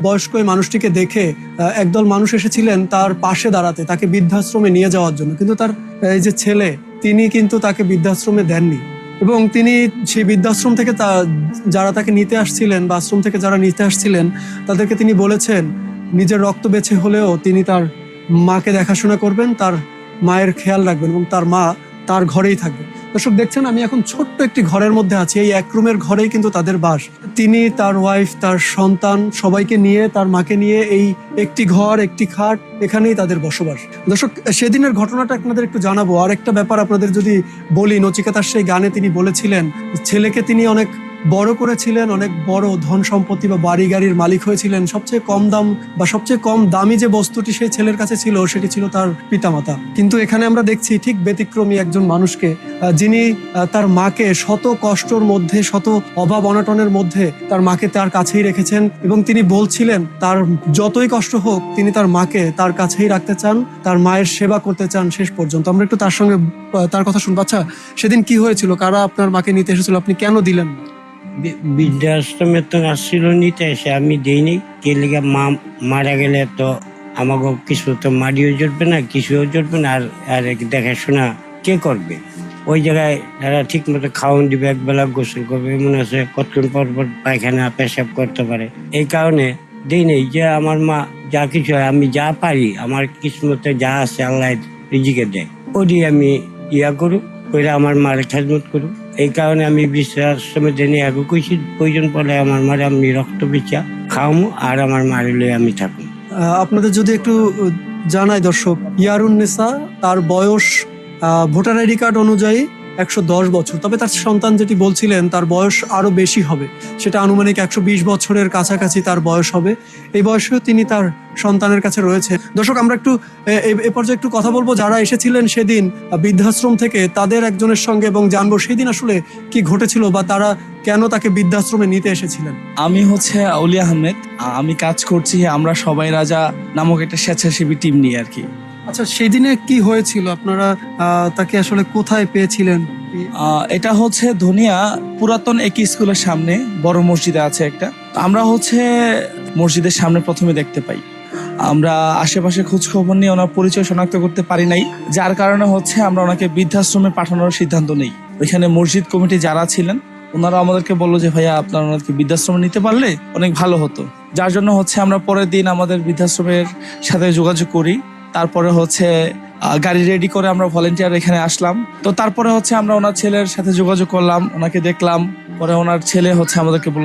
বয়স্ক এই মানুষটিকে দেখে একদল মানুষ এসেছিলেন তার পাশে দাঁড়াতে, তাকে বৃদ্ধাশ্রমে নিয়ে যাওয়ার জন্য, কিন্তু তার এই যে ছেলে, তিনি কিন্তু তাকে বৃদ্ধাশ্রমে দেননি। এবং তিনি সেই বৃদ্ধাশ্রম থেকে যারা তাকে নিতে আসছিলেন বা আশ্রম থেকে যারা নিতে আসছিলেন তাদেরকে তিনি বলেছেন নিজের রক্ত বেছে হলেও তিনি তার মাকে দেখাশোনা করবেন, তার মায়ের খেয়াল রাখবেন এবং তার মা তার ঘরেই থাকবে। দর্শক দেখছেন, আমি এখন ছোট্ট একটি ঘরের মধ্যে আছি। এই এক রুমের ঘরেই কিন্তু তাদের বাস। তিনি, তার ওয়াইফ, তার সন্তান সবাইকে নিয়ে, তার মাকে নিয়ে এই একটি ঘর, একটি খাট, এখানেই তাদের বসবাস। দর্শক, সেদিনের ঘটনাটা আপনাদের একটু জানাবো। আর একটা ব্যাপার আপনাদের যদি বলি, নচিকেতার সেই গানে তিনি বলেছিলেন ছেলেকে তিনি অনেক বড় করেছিলেন, অনেক বড় ধন সম্পত্তি বা বাড়ি গাড়ির মালিক হয়েছিলেন। সবচেয়ে কম দাম বা সবচেয়ে কম দামি যে বস্তুটি সেই ছেলের কাছে ছিল সেটি ছিল তার পিতামাতা। কিন্তু এখানে আমরা দেখছি ঠিক ব্যতিক্রমী একজন মানুষকে, যিনি তার মাকে শত কষ্টর মধ্যে, শত অভাব অনটনের মধ্যে তার মাকে তার কাছেই রেখেছেন এবং তিনি বলছিলেন তার যতই কষ্ট হোক তিনি তার মাকে তার কাছেই রাখতে চান, তার মায়ের সেবা করতে চান শেষ পর্যন্ত। আমরা একটু তার সঙ্গে তার কথা শুনবো। আচ্ছা, সেদিন কি হয়েছিল? কারা আপনার মাকে নিতে এসেছিল? আপনি কেন দিলেন? বৃদ্ধাশ্রমে তো আসছিল নিতে এসে, আমি দিইনি। কে লিগে মা মারা গেলে তো আমাকে কিছু তো মারিও জুটবে না, কিছুও জুটবে না, আর দেখাশোনা কে করবে? ওই জায়গায় তারা ঠিক মতো খাওয়ান দিবে, একবেলা গোসল করবে, মনে আছে কতক্ষণ পর পর পায়খানা পেশাব করতে পারে। এই কারণে দিই নেই যে আমার মা যা কিছু হয়, আমি যা পারি, আমার কিসমতে যা আছে আল্লাহ রিজিকে দেয়, ওটি আমি ইয়া করুক, ওইটা আমার মার খেদমত করুক। এই কারণে আমি বৃদ্ধাশ্রমে জেনে আগে কইছি প্রয়োজন পড়লে আমার মারে আমি রক্ত বেচা খাওয়ামো আর আমার মারে লয়ে আমি থাকবো। আপনাদের যদি একটু জানাই দর্শক, ইয়ারুন্নেসা, তার বয়স ভোটার আইডি কার্ড অনুযায়ী 110 বছর। তবে তার সন্তান যেটি বলছিলেন তার বয়স আরো বেশি হবে, সেটা আনুমানিক 120 বছরের কাছাকাছি তার বয়স হবে। এই বয়সেও তিনি তার সন্তানের কাছে রয়েছে। দর্শক, আমরা একটু এ পর্যায়ে একটু কথা বলবো যারা এসেছিলেন সেদিন বৃদ্ধাশ্রম থেকে, তাদের একজনের সঙ্গে, এবং জানবো সেদিন আসলে কি ঘটেছিল বা তারা কেন তাকে বৃদ্ধাশ্রমে নিতে এসেছিলেন। আমি আউলি আহমেদ, আমি কাজ করছি আমরা সবাই রাজা নামক একটা স্বেচ্ছাসেবী টিম নিয়ে আর কি। আচ্ছা, সেই দিনে কি হয়েছিল? আপনারা তাকে আসলে কোথায় পেয়েছিলেন? এটা ধনিয়া পুরাতন একই স্কুলের সামনে বড় মসজিদে আছে একটা। আমরা মসজিদের সামনে প্রথমে দেখতে পাই। আমরা আশেপাশে খোঁজ খবর নিয়ে ওনার পরিচয় শনাক্ত করতে পারি নাই, যার কারণে আমরা ওনাকে বৃদ্ধাশ্রমে পাঠানোর সিদ্ধান্ত নেই। ওইখানে মসজিদ কমিটি যারা ছিলেন ওনারা আমাদেরকে বললো যে ভাইয়া আপনারা ওনাকে বৃদ্ধাশ্রমে নিতে পারলে অনেক ভালো হতো। যার জন্য আমরা পরের দিন আমাদের বৃদ্ধাশ্রমের সাথে যোগাযোগ করি। তারপরে গাড়ি রেডি করে আমরা ভলেন্টিয়ার এখানে আসলাম। তো তারপরে আমরা ওনার ছেলের সাথে যোগাযোগ করলাম, ওনাকে দেখলাম। পরে ওনার ছেলে আমাদেরকে বলল